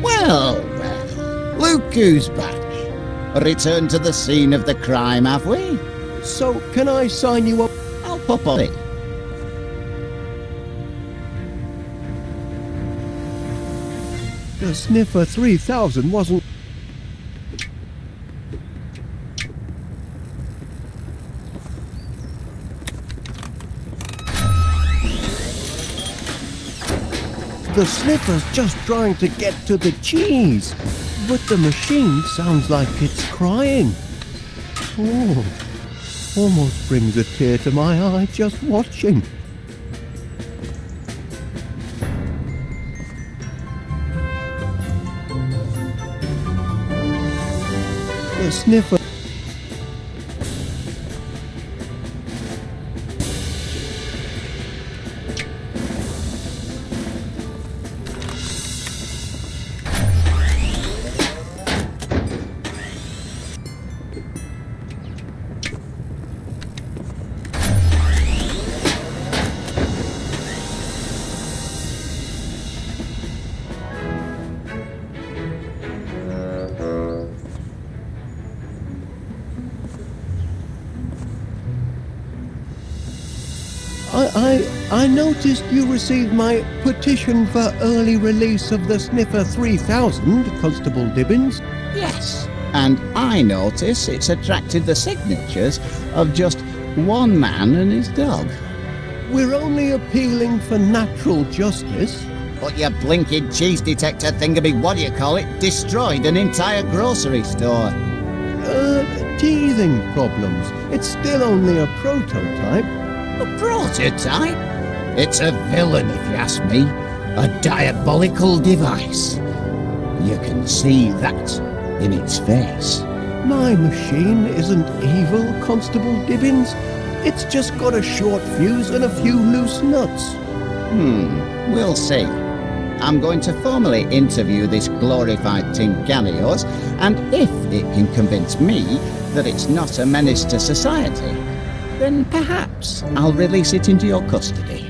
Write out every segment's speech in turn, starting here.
Well, well, look who's back. Return to the scene of the crime, have we? So, can I sign you up? I'll pop on it. The Sniffer 3000 wasn't... The Sniffer's just trying to get to the cheese, but the machine sounds like it's crying. Oh, almost brings a tear to my eye just watching. The Sniffer... I noticed you received my petition for early release of the Sniffer 3000, Constable Dibbins. Yes, and I notice it's attracted the signatures of just one man and his dog. We're only appealing for natural justice. But your blinking cheese detector thingamy, what do you call it, destroyed an entire grocery store. Teething problems. It's still only a prototype. A prototype? It's a villain, if you ask me. A diabolical device. You can see that in its face. My machine isn't evil, Constable Dibbins. It's just got a short fuse and a few loose nuts. We'll see. I'm going to formally interview this glorified tin can of yours, and if it can convince me that it's not a menace to society, then perhaps I'll release it into your custody.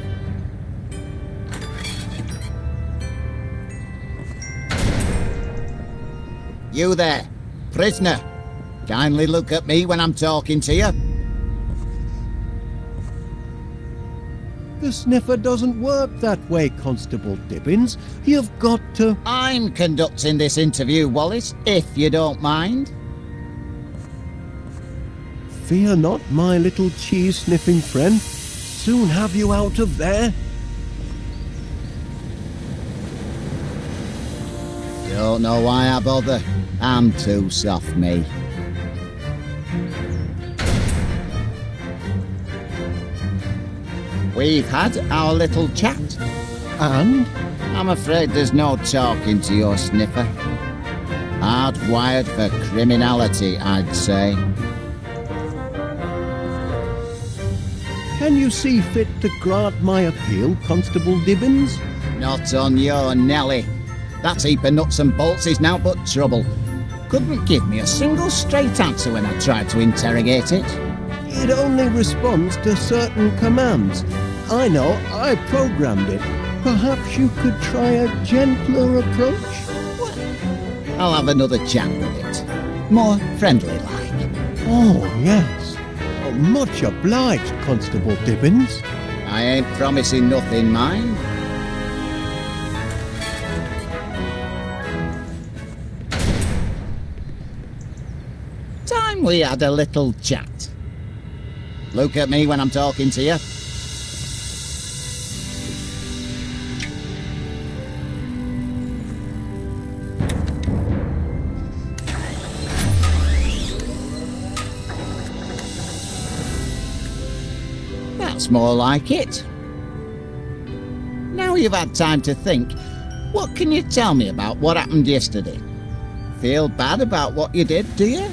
You there, prisoner. Kindly look at me when I'm talking to you. The Sniffer doesn't work that way, Constable Dibbins. You've got to... I'm conducting this interview, Wallace, if you don't mind. Fear not, my little cheese-sniffing friend. Soon have you out of there. Don't know why I bother. I'm too soft, me. We've had our little chat. And? I'm afraid there's no talking to your Sniffer. Hardwired for criminality, I'd say. Can you see fit to grant my appeal, Constable Dibbins? Not on your Nelly. That heap of nuts and bolts is now but trouble. Couldn't give me a single straight answer when I tried to interrogate it. It only responds to certain commands. I know, I programmed it. Perhaps you could try a gentler approach? Well, I'll have another chat with it. More friendly-like. Oh, yes. Oh, much obliged, Constable Dibbins. I ain't promising nothing, mind. Time we had a little chat. Look at me when I'm talking to you. That's more like it. Now you've had time to think, what can you tell me about what happened yesterday? Feel bad about what you did, do you?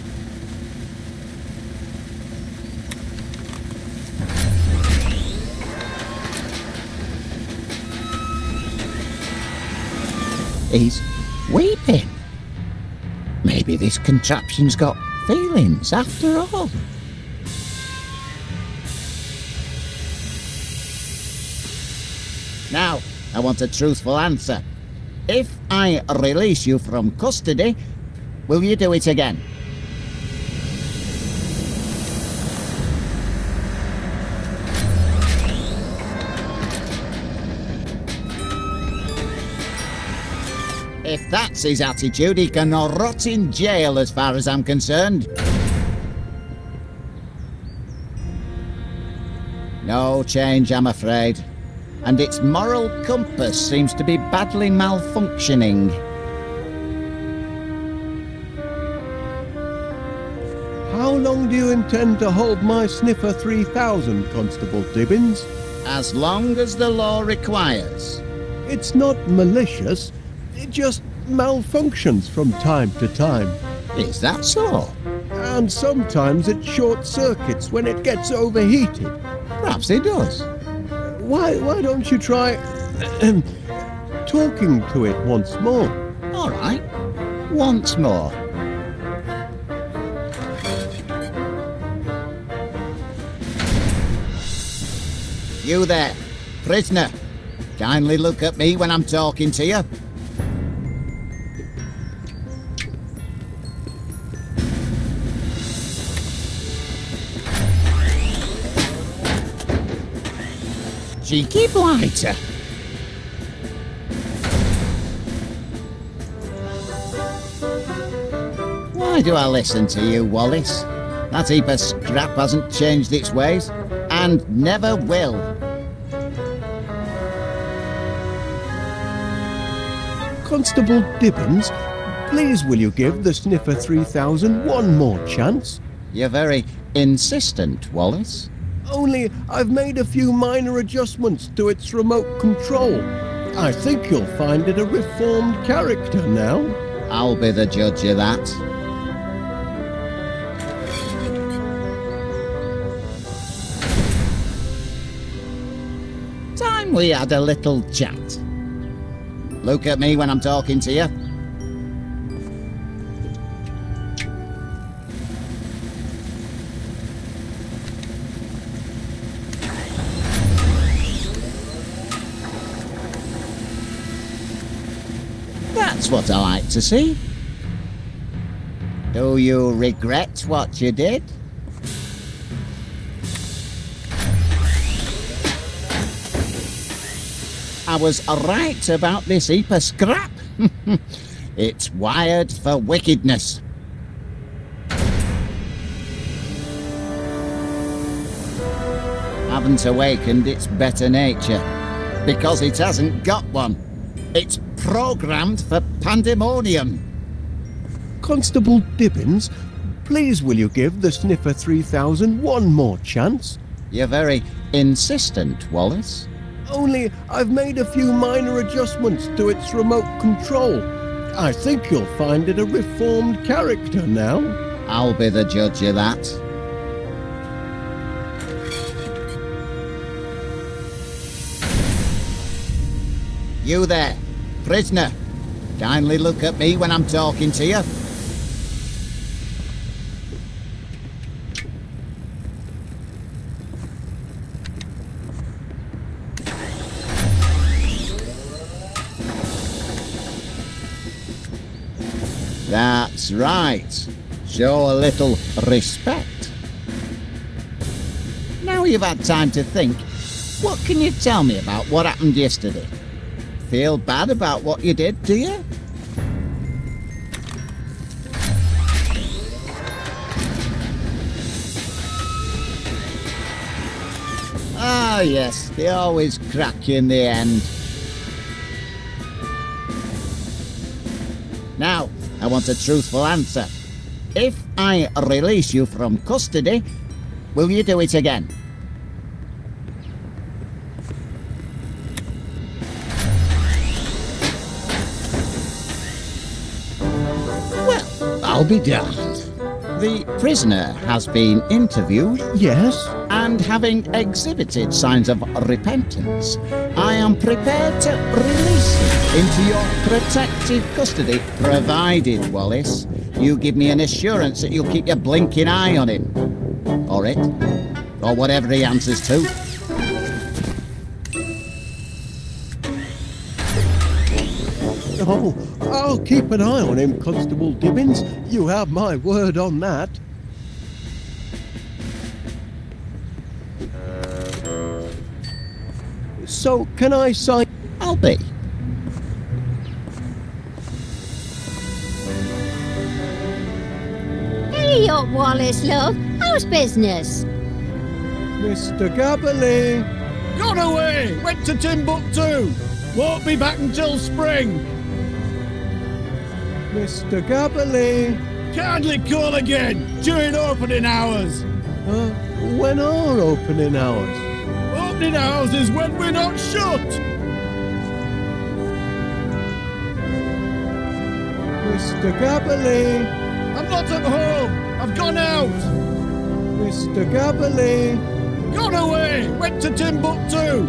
He's weeping. Maybe this contraption's got feelings after all. Now, I want a truthful answer. If I release you from custody, will you do it again? If that's his attitude, he can rot in jail as far as I'm concerned. No change, I'm afraid. And its moral compass seems to be badly malfunctioning. How long do you intend to hold my Sniffer 3000, Constable Dibbins? As long as the law requires. It's not malicious. It just malfunctions from time to time. Is that so? And sometimes it short circuits when it gets overheated. Perhaps it does. Why don't you try talking to it once more? All right. Once more. You there, prisoner. Kindly look at me when I'm talking to you. Cheeky blighter. Why do I listen to you, Wallace? That heap of scrap hasn't changed its ways, and never will. Constable Dibbins, please will you give the Sniffer 3000 one more chance? You're very insistent, Wallace. Only I've made a few minor adjustments to its remote control. I think you'll find it a reformed character now. I'll be the judge of that. Time we had a little chat. Look at me when I'm talking to you. That's what I like to see. Do you regret what you did? I was right about this heap of scrap. It's wired for wickedness. Haven't awakened its better nature, because it hasn't got one. It's programmed for pandemonium. Constable Dibbins, please will you give the Sniffer 3000 one more chance? You're very insistent, Wallace. Only I've made a few minor adjustments to its remote control. I think you'll find it a reformed character now. I'll be the judge of that. You there, prisoner. Kindly look at me when I'm talking to you. That's right. Show a little respect. Now you've had time to think, what can you tell me about what happened yesterday? Feel bad about what you did, do you? Ah, yes, they always crack you in the end. Now, I want a truthful answer. If I release you from custody, will you do it again? I'll be damned. The prisoner has been interviewed, Yes? and having exhibited signs of repentance, I am prepared to release him into your protective custody, provided, Wallace, you give me an assurance that you'll keep your blinking eye on him. Or it. Or whatever he answers to. Oh, I'll keep an eye on him, Constable Dibbins. You have my word on that. So, can I sign? I'll be. Hey up, Wallace, love. How's business? Mr. Gabberley! Gone away! Went to Timbuktu! Won't be back until spring! Mr. Gabberley! Kindly call again during opening hours! When are opening hours? Opening hours is when we're not shut! Mr. Gabberley! I'm not at home! I've gone out! Mr. Gabberley! Gone away! Went to Timbuktu!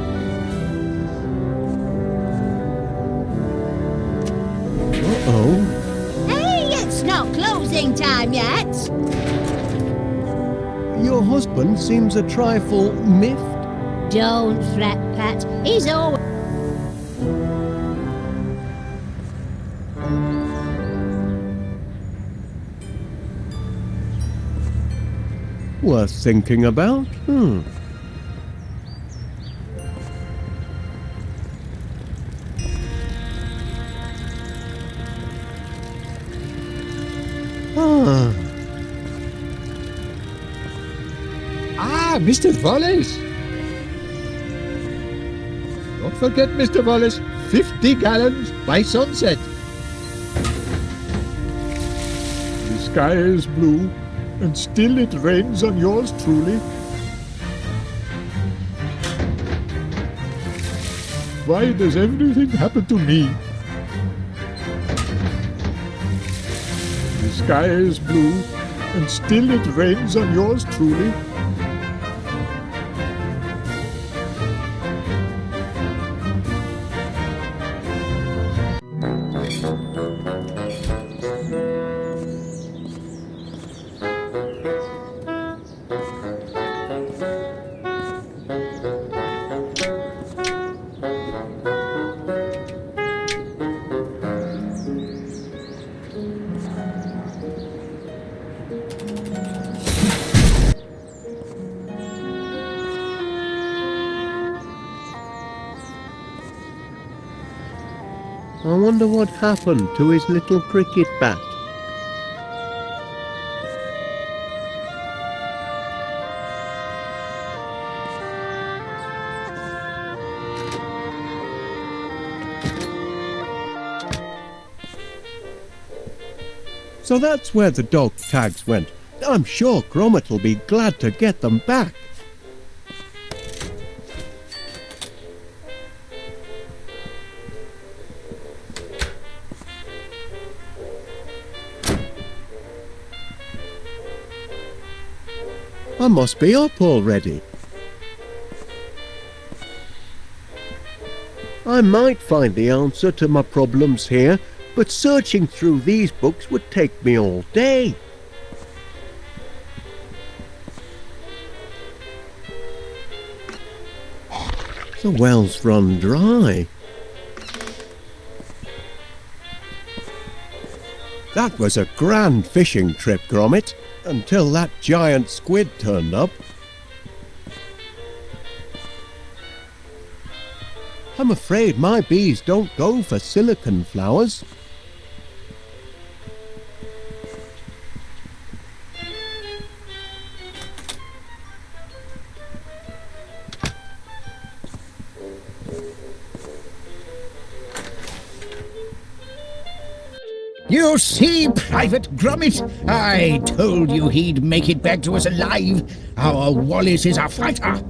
Uh-oh. Hey, it's not closing time yet. Your husband seems a trifle miffed. Don't fret, Pat. He's always... Worth thinking about. Mr. Wallace. Don't forget, Mr. Wallace, 50 gallons by sunset. The sky is blue, and still it rains on yours truly. Why does everything happen to me? The sky is blue, and still it rains on yours truly. I wonder what happened to his little cricket bat. So that's where the dog tags went. I'm sure Gromit will be glad to get them back. I must be up already. I might find the answer to my problems here, but searching through these books would take me all day. The well's run dry. That was a grand fishing trip, Gromit, until that giant squid turned up. I'm afraid my bees don't go for silicon flowers. You see, Private Gromit, I told you he'd make it back to us alive. Our Wallace is a fighter.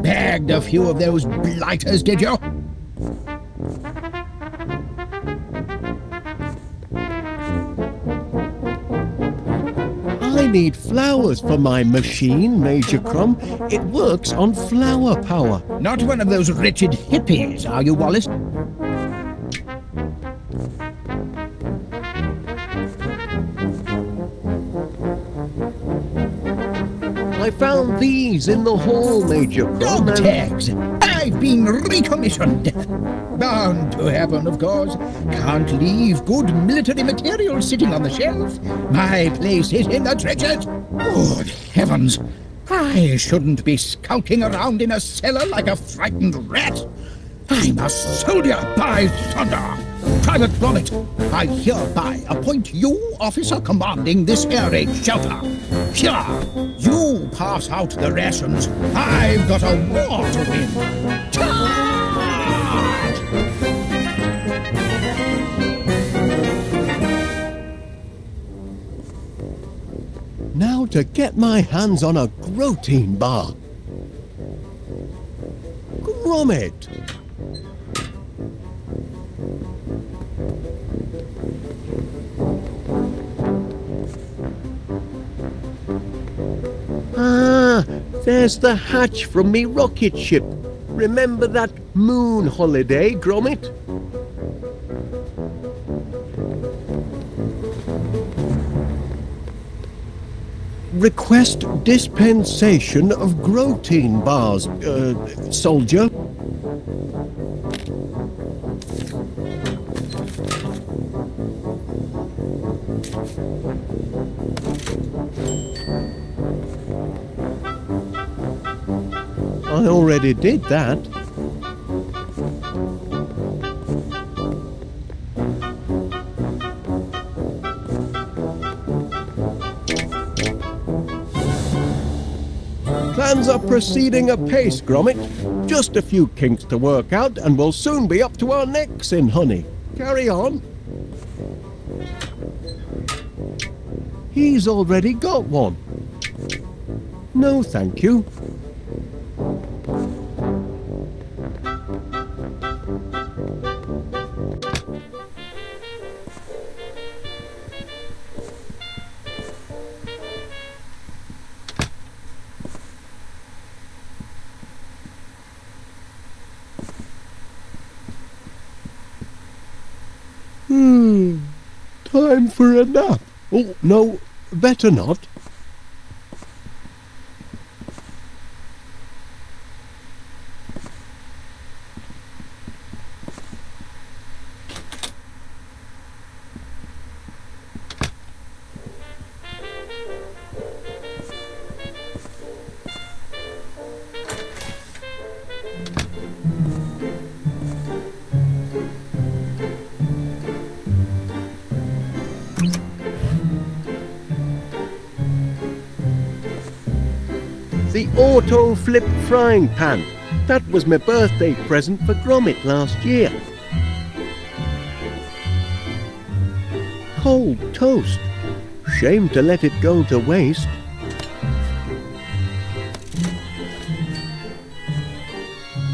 Bagged a few of those blighters, did you? I need flowers for my machine, Major Crumb. It works on flower power. Not one of those wretched hippies, are you, Wallace? I found these in the hall, Major Crumb. Dog tags! I've been recommissioned. Bound to happen, of course. Can't leave good military material sitting on the shelf. My place is in the trenches. Good heavens! I shouldn't be skulking around in a cellar like a frightened rat. I'm a soldier, by thunder! Private Gromit, I hereby appoint you officer commanding this air raid shelter. Here, you pass out the rations. I've got a war to win. Charge! Now to get my hands on a protein bar. Gromit! Ah, there's the hatch from me rocket ship. Remember that moon holiday, Gromit? Request dispensation of protein bars, soldier. I already did that. Plans are proceeding apace, Gromit. Just a few kinks to work out and we'll soon be up to our necks in honey. Carry on. He's already got one. No, thank you. Time for a nap. Oh, no, better not. The auto flip frying pan. That was my birthday present for Gromit last year. Cold toast. Shame to let it go to waste.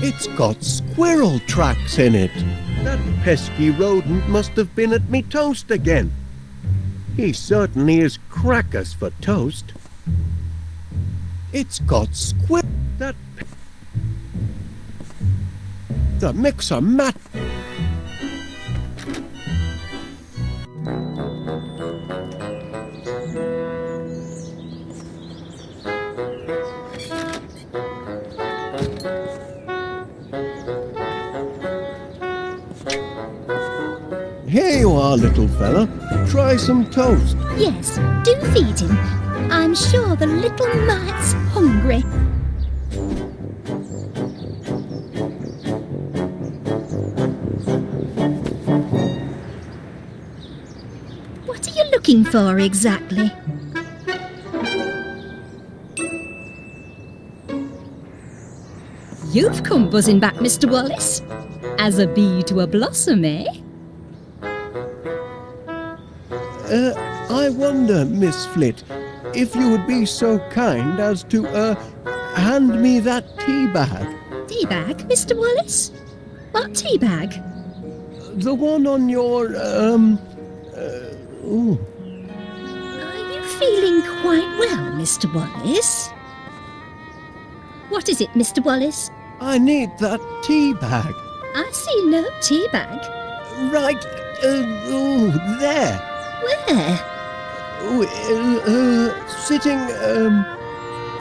It's got squirrel tracks in it. That pesky rodent must have been at me toast again. He certainly is crackers for toast. It's got the mixer mat. Here you are, little fella. Try some toast. Yes, do feed him. I'm sure the little mat's hungry. What are you looking for exactly? You've come buzzing back, Mr. Wallace. As a bee to a blossom, eh? I wonder, Miss Flit, if you would be so kind as to, hand me that tea bag. Tea bag, Mr. Wallace? What tea bag? The one on your, ooh. Are you feeling quite well, Mr. Wallace? What is it, Mr. Wallace? I need that tea bag. I see no tea bag. Right, there. Where? Sitting,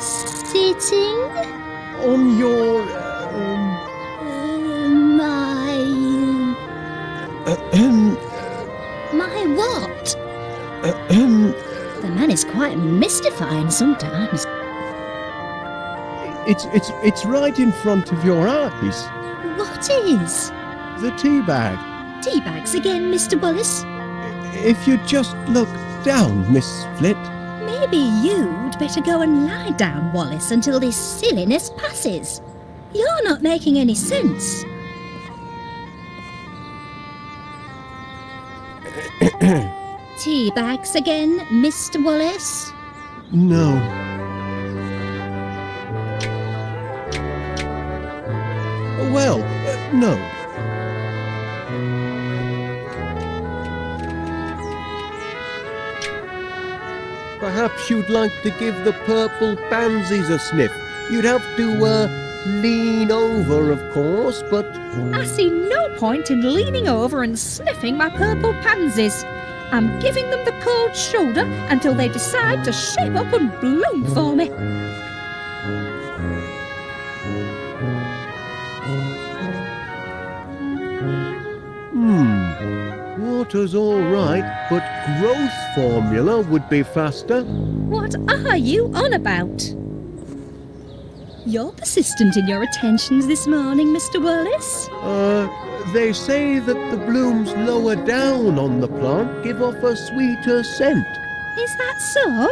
Sitting? on your, My what? The man is quite mystifying sometimes. It's right in front of your eyes. What is? The tea bag. Tea bags again, Mr. Wallace? If you just look down, Miss Flit. Maybe you'd better go and lie down, Wallace, until this silliness passes. You're not making any sense. Tea bags again, Mr. Wallace? No. Well, no. Perhaps you'd like to give the purple pansies a sniff. You'd have to, lean over, of course, but... I see no point in leaning over and sniffing my purple pansies. I'm giving them the cold shoulder until they decide to shape up and bloom for me. Water's all right, but growth formula would be faster. What are you on about? You're persistent in your attentions this morning, Mr. Wallace. They say that the blooms lower down on the plant give off a sweeter scent. Is that so?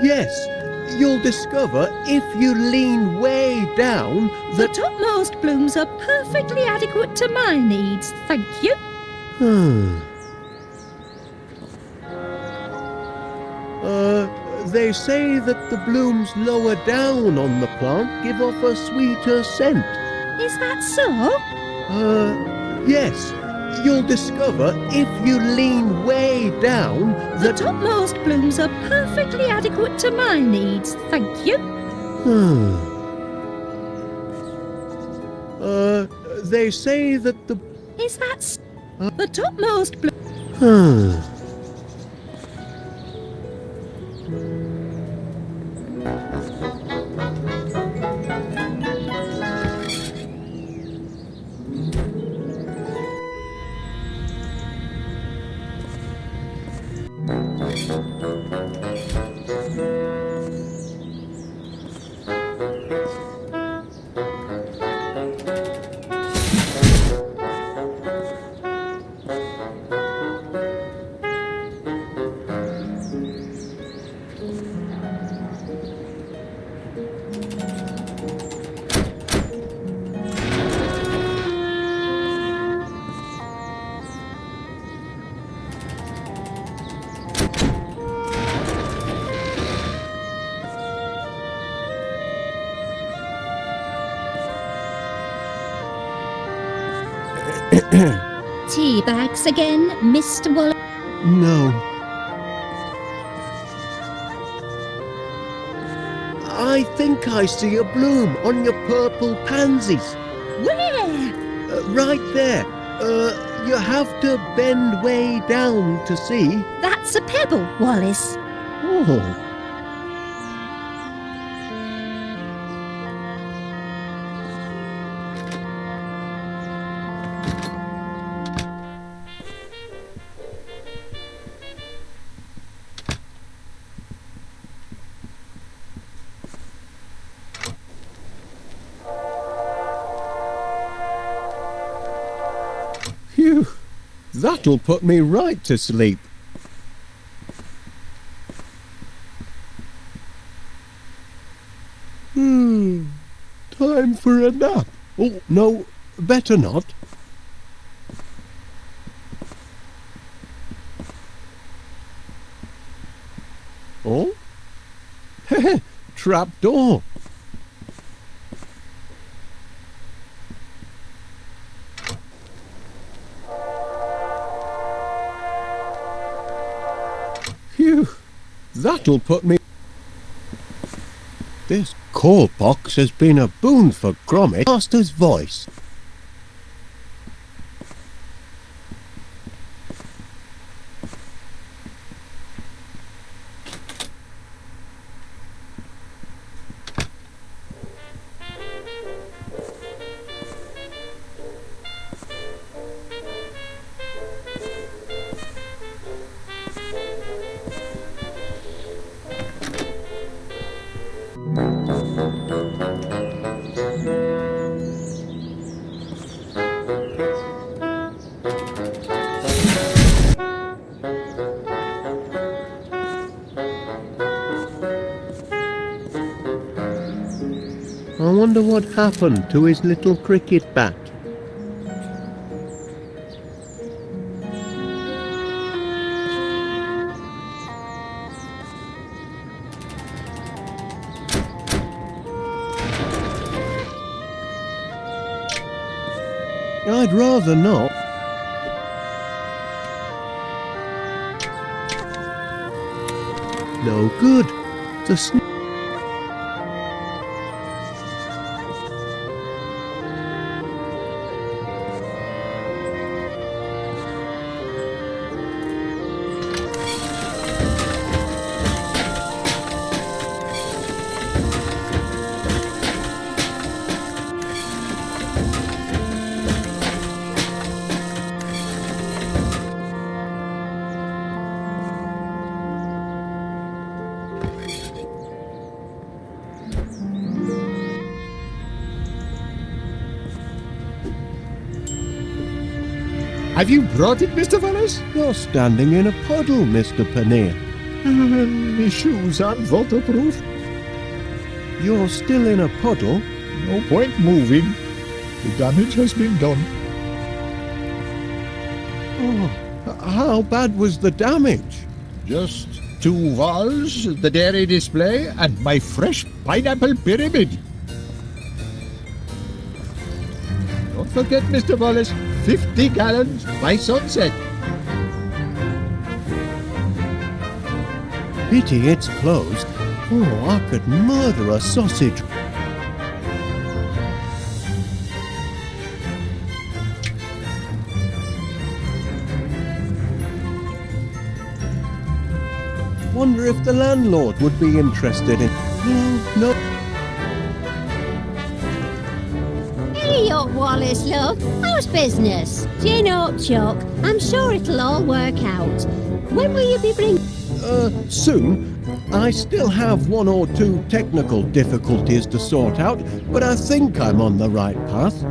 Yes. You'll discover if you lean way down The that... topmost blooms are perfectly adequate to my needs, thank you. They say that the blooms lower down on the plant give off a sweeter scent. Is that so? Yes. You'll discover if you lean way down The that... topmost blooms are perfectly adequate to my needs, thank you. They say that the... Is that so? The topmost bloom... Tea bags again, Mr. Wallace? No. I think I see a bloom on your purple pansies. Where? Right there. You have to bend way down to see. That's a pebble, Wallace. Oh. Phew, that'll put me right to sleep. Time for a nap. Oh, no, better not. Oh? Trap door. Phew, That'll put me... This call box has been a boon for Gromit. Master's voice. I wonder what happened to his little cricket bat. I'd rather not. No good. The Have you brought it, Mr. Wallace? You're standing in a puddle, Mr. Paneer. My shoes aren't waterproof. You're still in a puddle? No point moving. The damage has been done. Oh, how bad was the damage? Just 2 walls, the dairy display, and my fresh pineapple pyramid. Don't forget, Mr. Wallace, 50 gallons by sunset. Pity it's closed. Oh, I could murder a sausage. Wonder if the landlord would be interested in... No. Hey up, Wallace, love. How's business? Chin up, Chuck. I'm sure it'll all work out. When will you be bringing... Soon. I still have 1 or 2 technical difficulties to sort out, but I think I'm on the right path.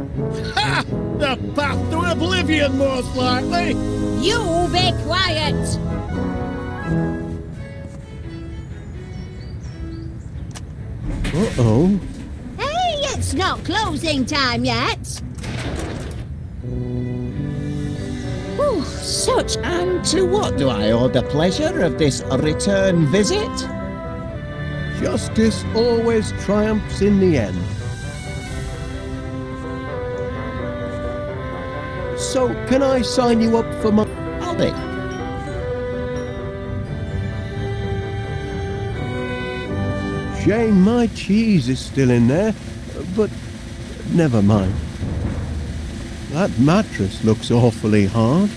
Ha! The path to oblivion, most likely. You be quiet! Uh-oh. Hey, it's not closing time yet. Oh, such. And to what do I owe the pleasure of this return visit? Justice always triumphs in the end. So, can I sign you up for my... I'll be. Shame my cheese is still in there, but never mind. That mattress looks awfully hard.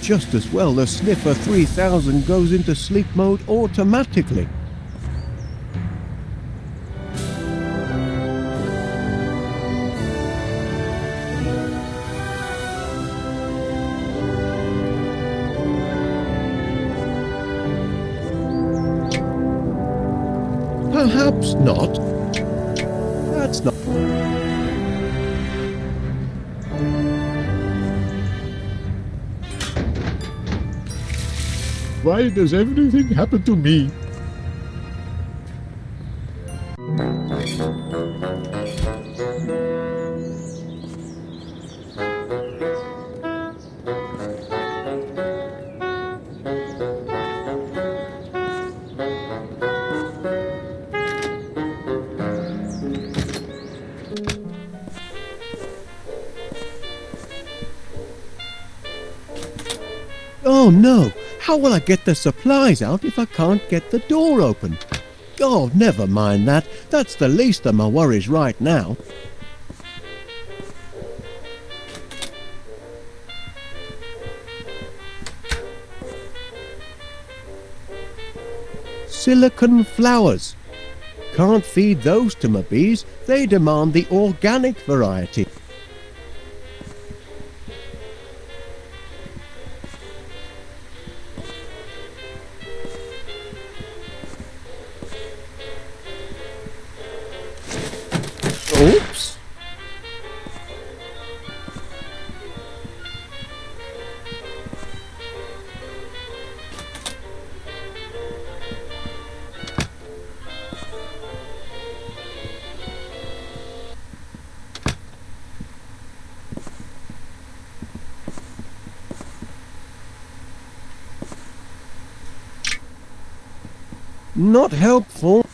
Just as well the Sniffer 3000 goes into sleep mode automatically. Perhaps not. That's not... Why does everything happen to me? Oh no! How will I get the supplies out if I can't get the door open? Oh, never mind that. That's the least of my worries right now. Silicon flowers. Can't feed those to my bees. They demand the organic variety. Oops. Not helpful.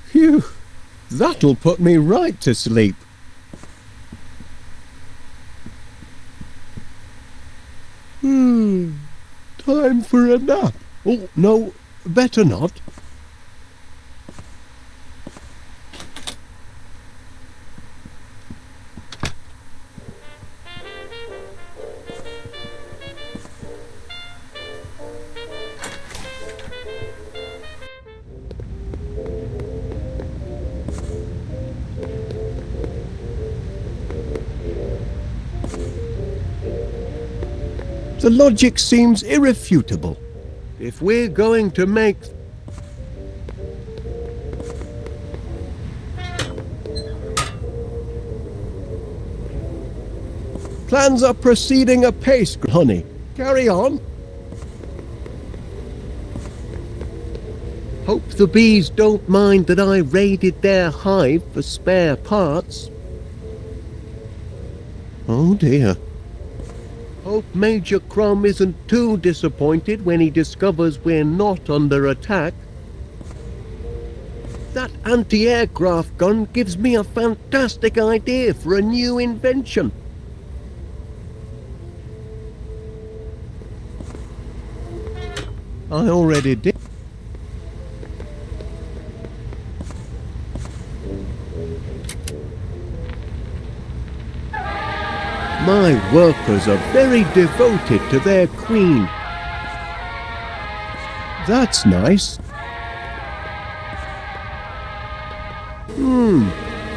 Phew, that'll put me right to sleep. Time for a nap. Oh, no, better not. The logic seems irrefutable. If we're going to make... Plans are proceeding apace, honey. Carry on. Hope the bees don't mind that I raided their hive for spare parts. Oh dear. Hope Major Crum isn't too disappointed when he discovers we're not under attack. That anti-aircraft gun gives me a fantastic idea for a new invention. I already did. My workers are very devoted to their queen. That's nice.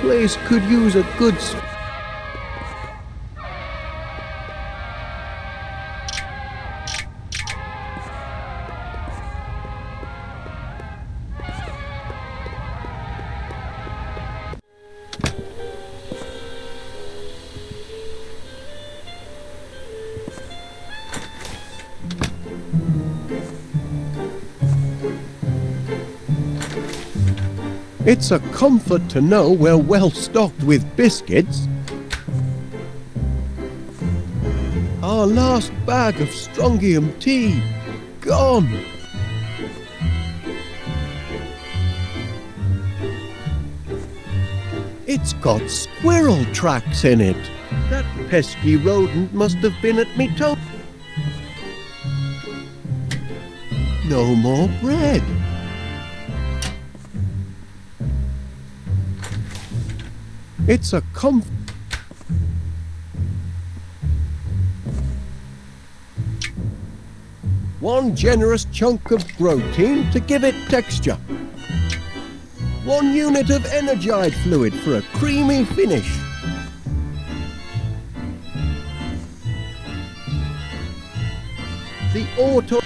Place could use a good... It's a comfort to know we're well stocked with biscuits. Our last bag of strontium tea, gone. It's got squirrel tracks in it. That pesky rodent must have been at me toe. No more bread. It's a comfort. One generous chunk of protein to give it texture. 1 unit of energite fluid for a creamy finish. The auto...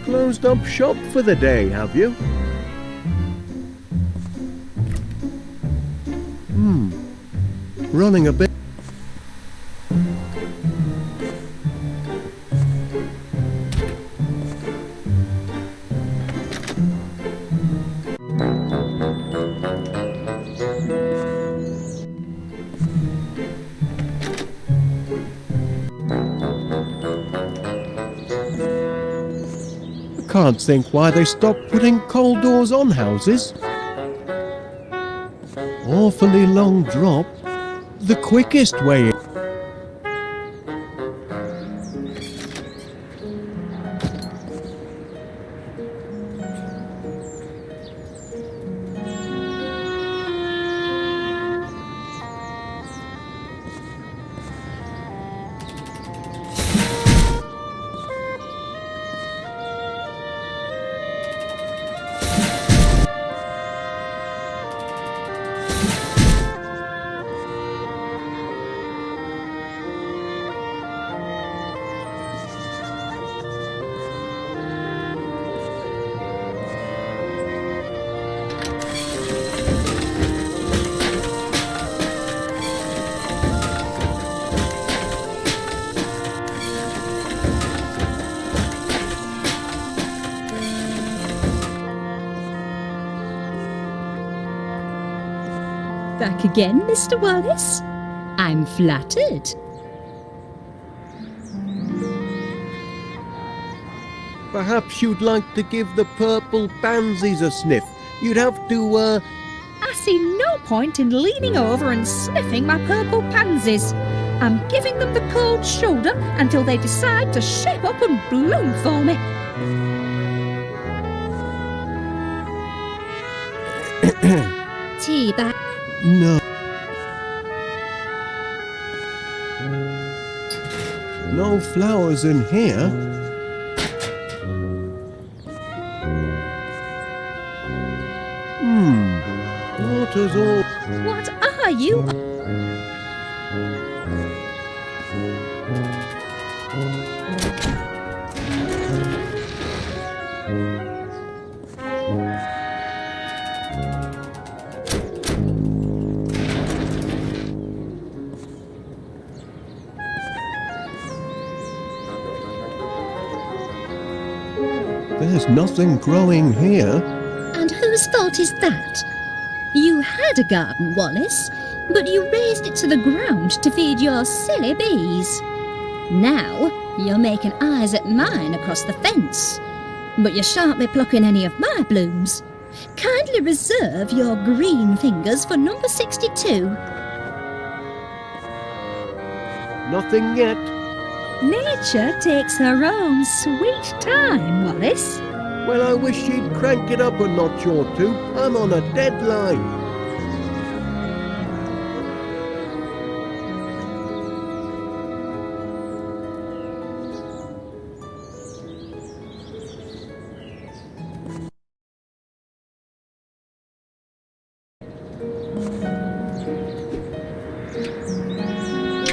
Closed up shop for the day, have you? Running a bit. can't think why they stopped putting coal doors on houses. Awfully long drop. The quickest way. Back again, Mr. Wallace? I'm flattered. Perhaps you'd like to give the purple pansies a sniff. You'd have to, I see no point in leaning over and sniffing my purple pansies. I'm giving them the cold shoulder until they decide to shape up and bloom for me. Tea bag. no. No flowers in here. Water's all... What are you? There's nothing growing here. And whose fault is that? You had a garden, Wallace, but you raised it to the ground to feed your silly bees. Now you're making eyes at mine across the fence, but you shan't be plucking any of my blooms. Kindly reserve your green fingers for number 62. Nothing yet. Nature takes her own sweet time, Wallace. Well, I wish she'd crank it up a notch or two. I'm on a deadline.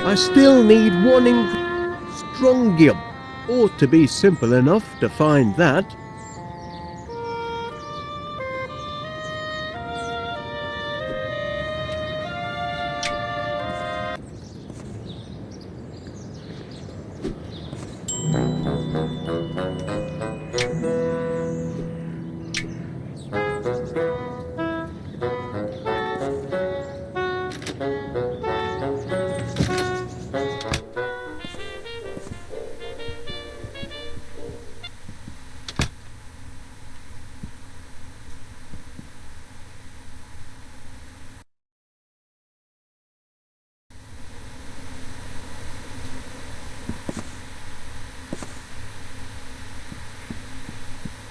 I still need one strongium. Ought to be simple enough to find that.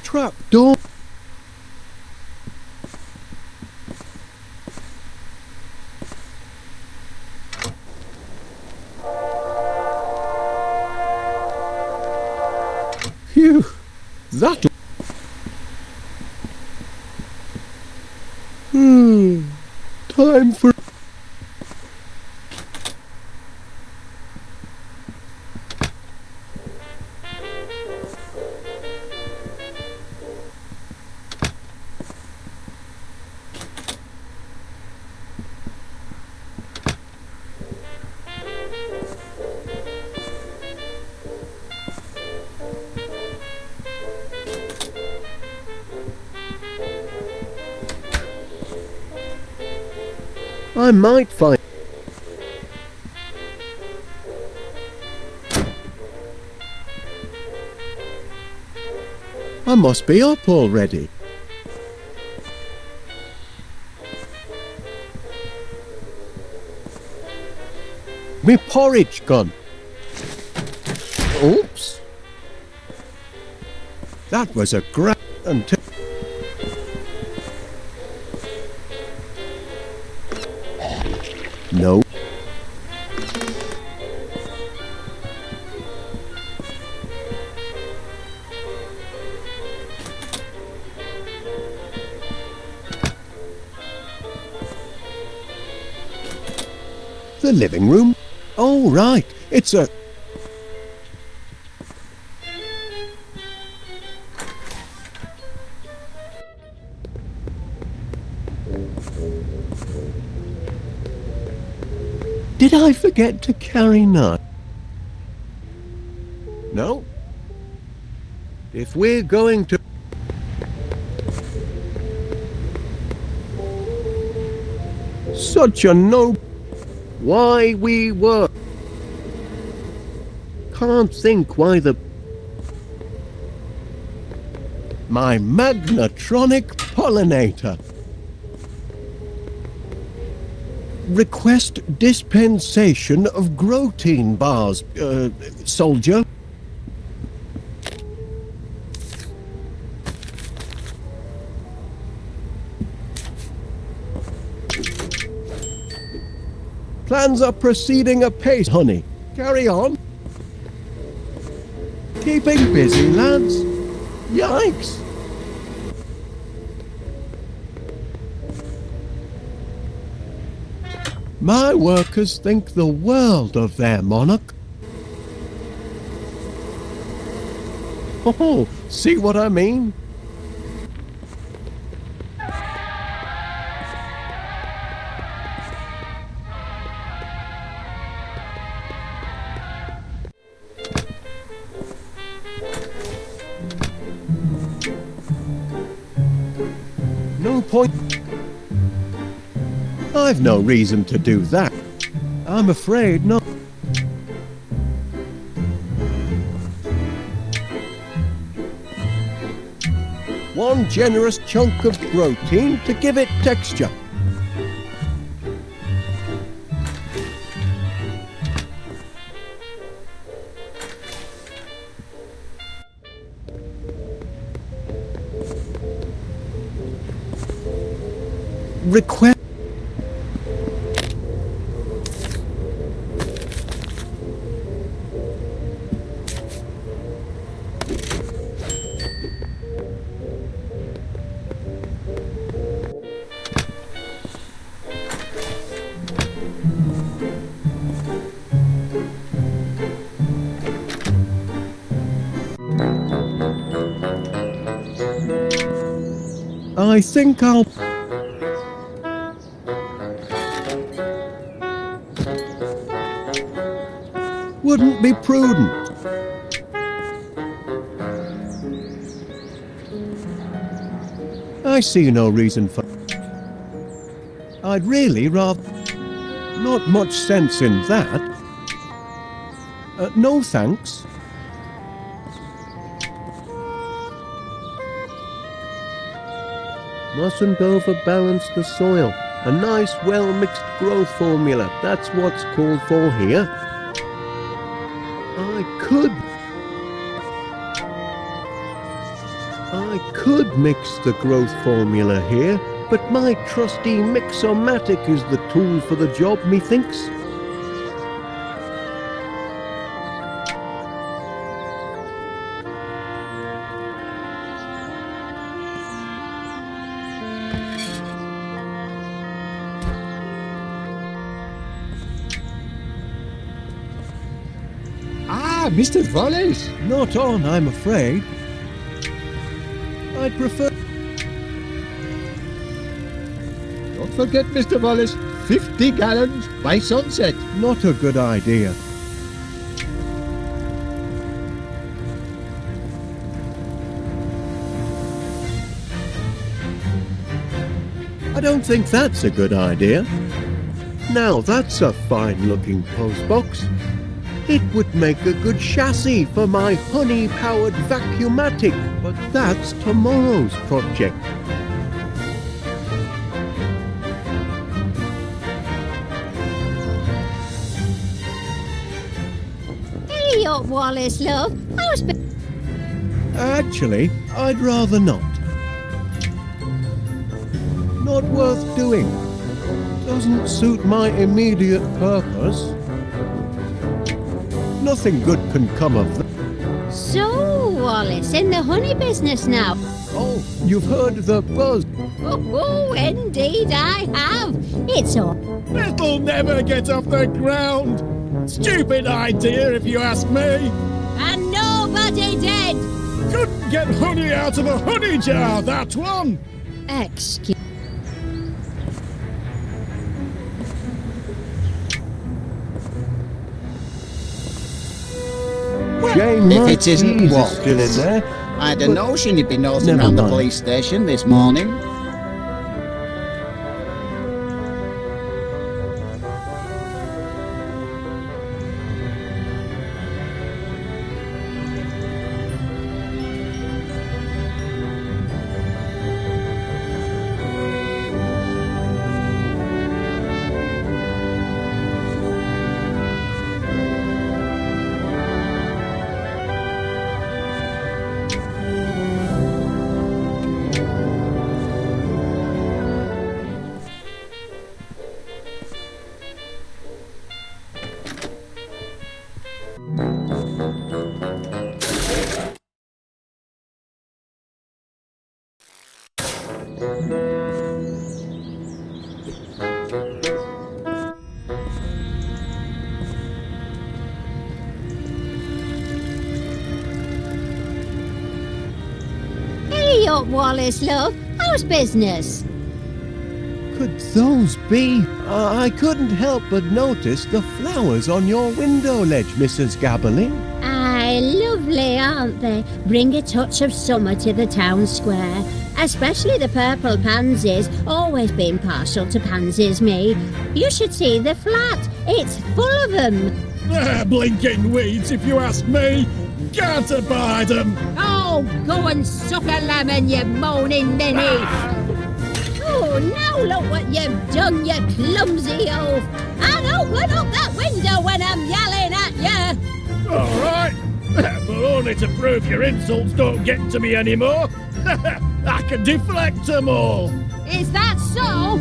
Trap door. Phew, that... Time for... I might find... I must be up already. Me porridge gone. Oops. That was a great until. No. The living room? Oh, right. It's a... Did I forget to carry nut? No. If we're going to... Such a no... Why we were... Can't think why the... My magnetronic pollinator. Request dispensation of Grotine bars, soldier. Plans are proceeding apace, honey. Carry on. Keeping busy, lads. Yikes. My workers think the world of their monarch. Oh, see what I mean? No point. I've no reason to do that. I'm afraid not. One generous chunk of protein to give it texture. Request. I think I'll... Wouldn't be prudent. I see no reason for... I'd really rather... Not much sense in that. No thanks. Mustn't overbalance the soil. A nice, well-mixed growth formula. That's what's called for here. I could mix the growth formula here, but my trusty Mix-O-Matic is the tool for the job, methinks. Ah, Mr. Wallace! Not on, I'm afraid. I'd prefer... Don't forget, Mr. Wallace, 50 gallons by sunset. Not a good idea. I don't think that's a good idea. Now that's a fine-looking postbox. It would make a good chassis for my honey-powered vacuumatic, but that's tomorrow's project. Hey up, Wallace, love. How's Actually, I'd rather not. Not worth doing. Doesn't suit my immediate purpose. Nothing good can come of that. So, Wallace, in the honey business now? Oh, you've heard the buzz. Oh, indeed I have. It's all. It'll never get off the ground. Stupid idea, if you ask me. And nobody did. Couldn't get honey out of a honey jar, that one. Excuse. Jane, if my it isn't keys are Wallace. still in there. I had a But notion he'd be nosing never around the mind. police station this morning. Hey up, Wallace, love. How's business? Could those be? I couldn't help but notice the flowers on your window ledge, Mrs. Gabberling. Aye, lovely, aren't they? Bring a touch of summer to the town square. Especially the purple pansies. Always been partial to pansies, me. You should see the flat. It's full of them. Blinking weeds, if you ask me. Can't abide them. Oh, go and suck a lemon, you moaning ninny. Oh, now look what you've done, you clumsy oaf. And open up that window when I'm yelling at you. All right. But only to prove your insults don't get to me anymore. I can deflect them all. Is that so?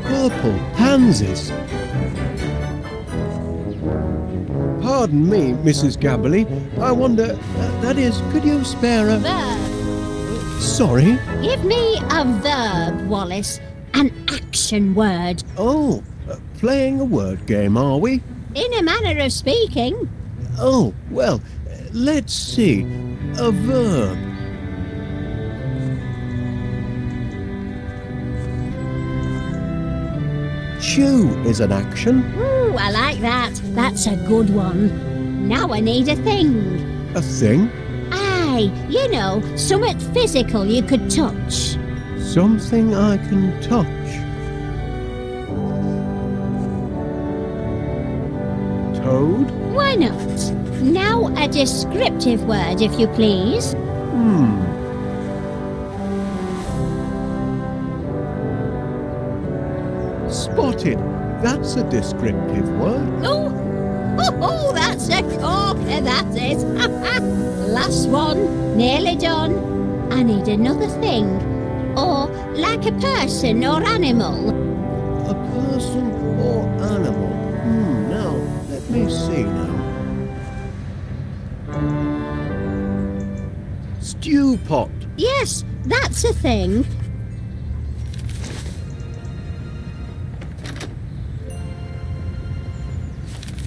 Purple pansies. Pardon me, Mrs. Gabberly. I wonder, that is, could you spare a... Verb. Sorry? Give me a verb, Wallace. An action word. Oh, playing a word game, are we? In a manner of speaking. Oh, well, let's see. A verb. Chew is an action. Ooh, I like that. That's a good one. Now I need a thing. A thing. Aye, you know, something physical you could touch. Something I can touch. Toad? Why not? Now a descriptive word, if you please. Spotted. That's a descriptive word. Oh, that's a corker, that is. Last one, nearly done. I need another thing. Or like a person or animal. A person or animal? Now, let me see now. Stew pot. Yes, that's a thing.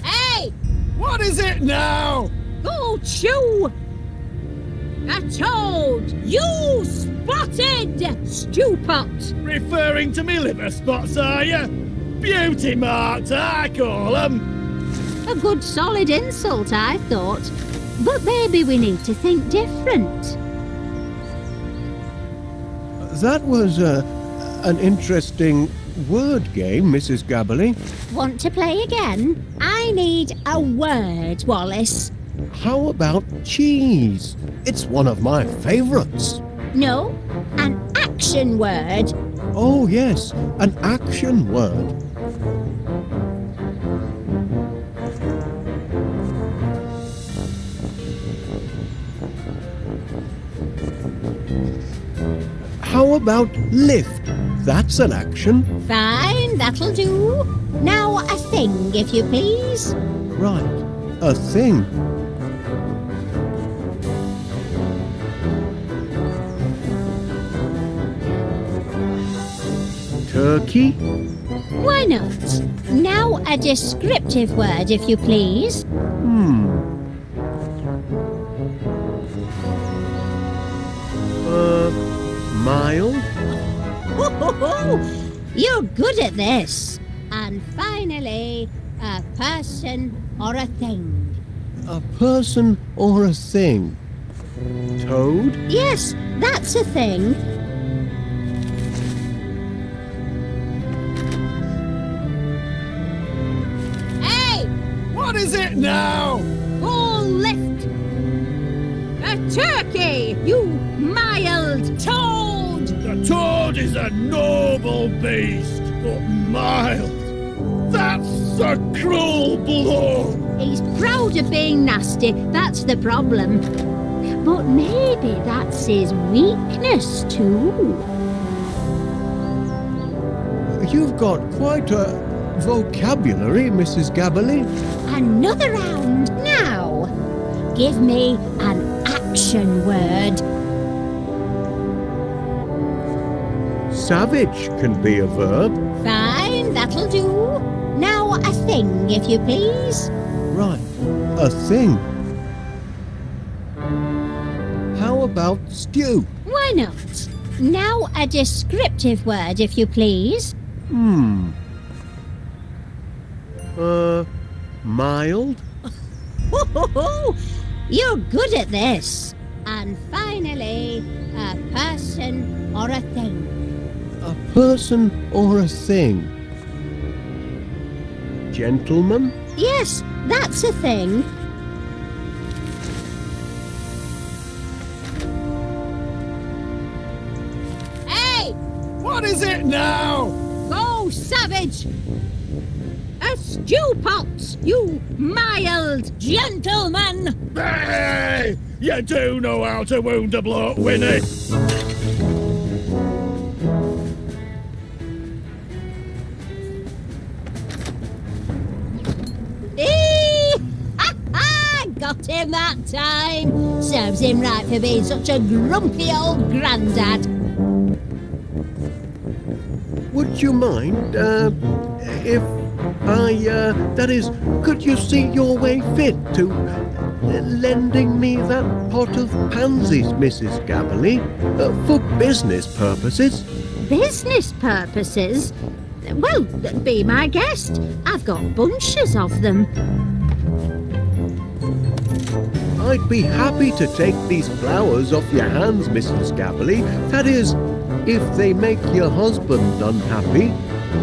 Hey! What is it now? Go chew! A toad! You spotted! Stew pot! Referring to me liver spots, are you? Beauty marks, I call them. A good solid insult, I thought. But maybe we need to think different. That was an interesting word game, Mrs. Gabberly. Want to play again? I need a word, Wallace. How about cheese? It's one of my favourites. No, an action word. Oh, yes, an action word. How about lift? That's an action. Fine, that'll do. Now a thing, if you please. Right, a thing. Turkey? Why not? Now a descriptive word, if you please. Mild? You're good at this. And finally, a person or a thing. A person or a thing? Toad? Yes, that's a thing. Hey! What is it now? Full lift! A turkey, you mild toad! The toad is a noble beast, but mild. That's a cruel blow. He's proud of being nasty, that's the problem. But maybe that's his weakness too. You've got quite a vocabulary, Mrs. Gabberly. Another round now. Give me an action word. Savage can be a verb. Fine, that'll do. Now a thing, if you please. Right, a thing. How about stew? Why not? Now a descriptive word, if you please. Mild? You're good at this. And finally, a person or a thing. A person or a thing? Gentleman? Yes, that's a thing. Hey! What is it now? Go savage! A stew pot, you mild gentleman! Hey! You do know how to wound a bloke, Winnie. Got him that time. Serves him right for being such a grumpy old grandad. Would you mind, if that is, could you see your way fit to lending me that pot of pansies, Mrs. Gabberly, for business purposes? Business purposes? Well, be my guest. I've got bunches of them. I'd be happy to take these flowers off your hands, Mrs. Gabberly. That is, if they make your husband unhappy.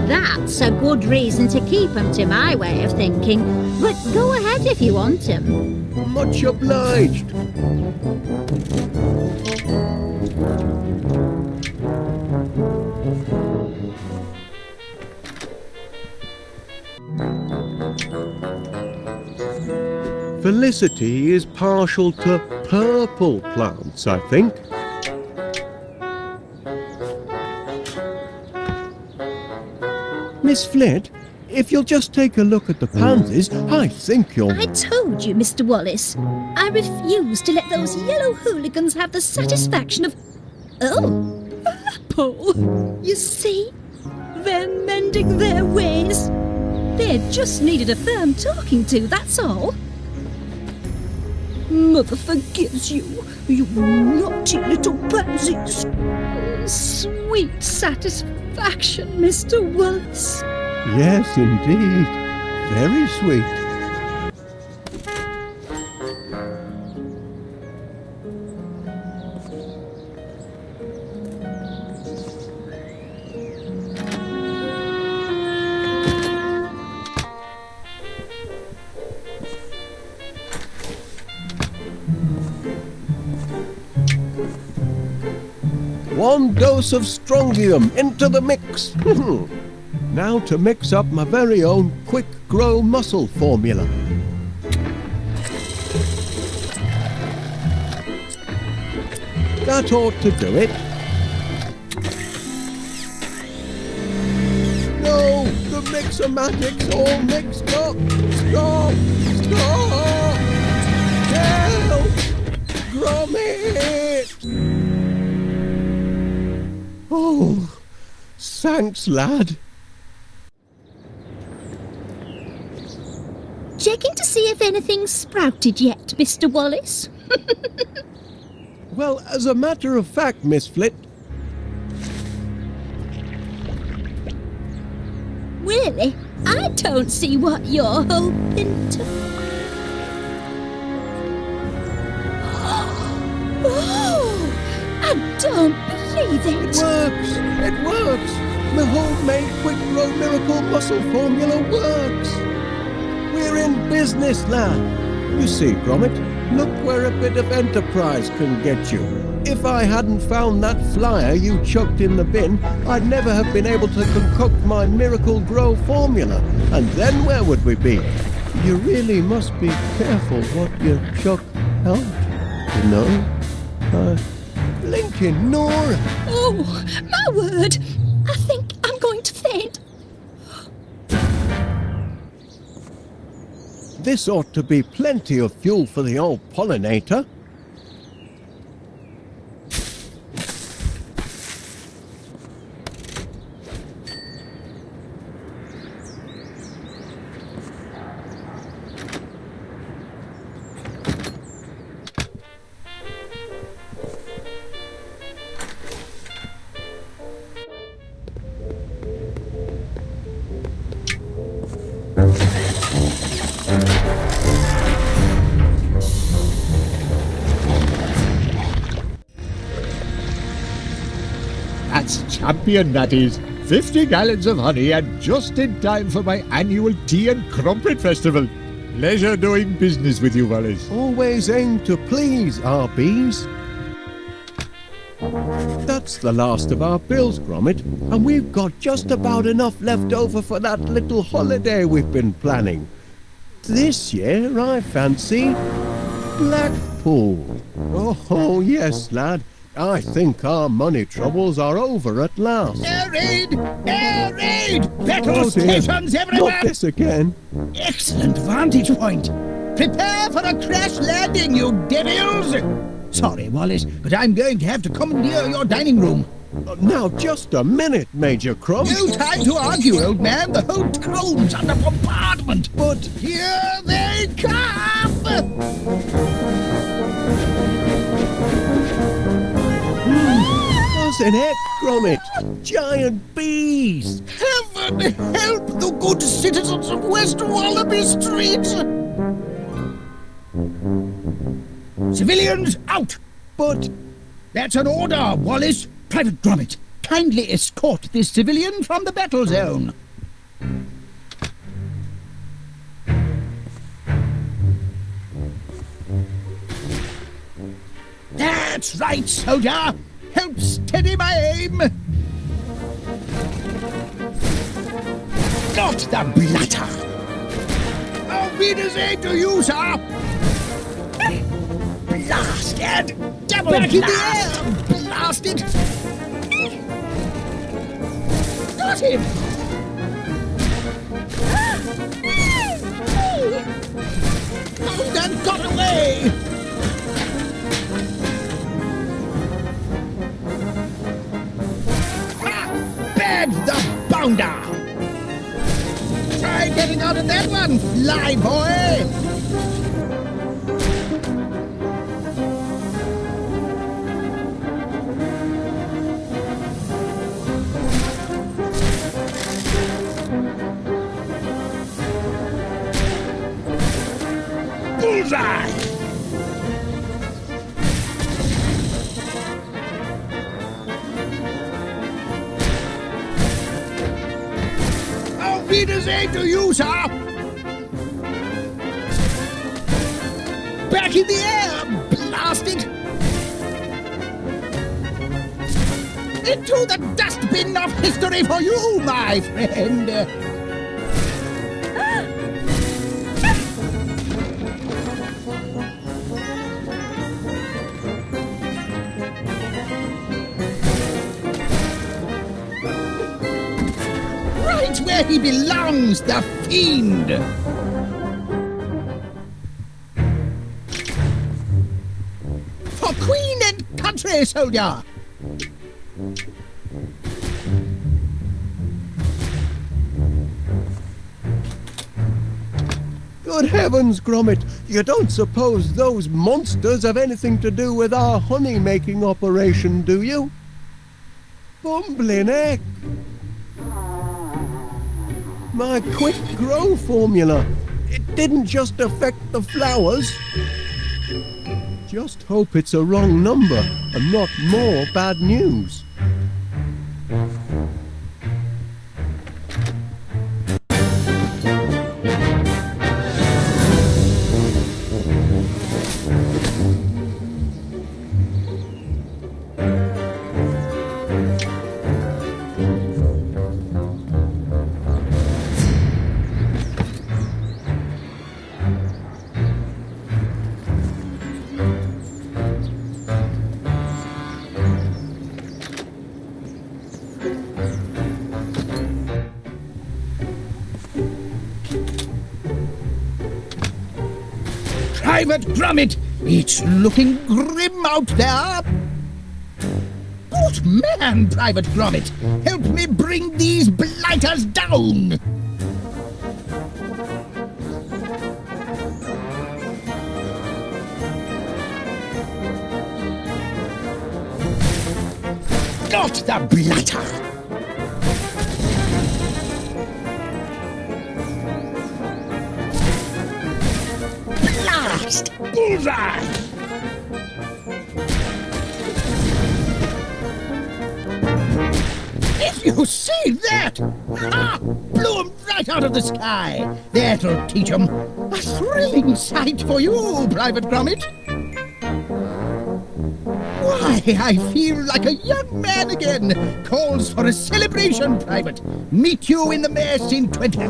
That's a good reason to keep 'em, to my way of thinking. But go ahead if you want 'em. Much obliged. Felicity is partial to purple plants, I think. Miss Flint, if you'll just take a look at the pansies, I think you'll... I told you, Mr. Wallace. I refuse to let those yellow hooligans have the satisfaction of... Oh, apple. You see? They're mending their ways. They just needed a firm talking to, that's all. Mother forgives you, you naughty little pansies. Sweet satisfaction, Mr. Wallace. Yes, indeed. Very sweet. 1 dose of strontium into the mix. Now to mix up my very own quick grow muscle formula. That ought to do it. No, the mixomatic's all mixed up. Stop! Stop! Help! Gromit! Oh, thanks, lad. Checking to see if anything's sprouted yet, Mr. Wallace. Well, as a matter of fact, Miss Flit, Really? I don't see what you're hoping to... Oh! I don't believe it it! works! It works! The homemade quick grow miracle muscle formula works! We're in business, lad. You see, Gromit, look where a bit of enterprise can get you. If I hadn't found that flyer you chucked in the bin, I'd never have been able to concoct my miracle grow formula. And then where would we be? You really must be careful what you chuck out, you know? Blinking Nora! Oh, my word! I think I'm going to faint. This ought to be plenty of fuel for the old pollinator. That's champion, that is. 50 gallons of honey and just in time for my annual tea and crumpet festival. Pleasure doing business with you, Wallace. Always aim to please our bees. That's the last of our bills, Gromit, and we've got just about enough left over for that little holiday we've been planning. This year, I fancy Blackpool. Oh, yes, lad. I think our money troubles are over at last. Air raid! Air raid! Battle Oh, dear. stations everywhere! Not this again. Excellent vantage point. Prepare for a crash landing, you devils! Sorry, Wallace, but I'm going to have to commandeer your dining room. Now, just a minute, Major Crumb. No time to argue, old man. The whole town's under bombardment. But here they come! Doesn't it, Gromit? Giant bees! Heaven help the good citizens of West Wallaby Street! Civilians out! But That's an order, Wallace. Private Gromit, kindly escort this civilian from the battle zone. That's right, soldier. Help steady my aim. Not the blatter. Auf Wiedersehen to you, sir. Blasted! Double back in the air! Blasted! Got him! Oh, that got away! Ha! Bag the bounder! Try getting out of that one, fly boy! Bullseye! Auf Wiedersehen to you, sir! Back in the air, blasted! Into the dustbin of history for you, my friend. Right where he belongs, the fiend. For Queen and country, soldier. Good heavens, Gromit, you don't suppose those monsters have anything to do with our honey-making operation, do you? Bumbling heck! My quick grow formula, it didn't just affect the flowers. Just hope it's a wrong number and not more bad news. Private Gromit, it's looking grim out there. Good man, Private Gromit. Help me bring these blighters down. Got the blighter. Blast! Bullseye! If you see that! Ha! Blew 'em right out of the sky! That'll teach 'em. A thrilling sight for you, Private Gromit. Why, I feel like a young man again. Calls for a celebration, Private. Meet you in the mess in 20...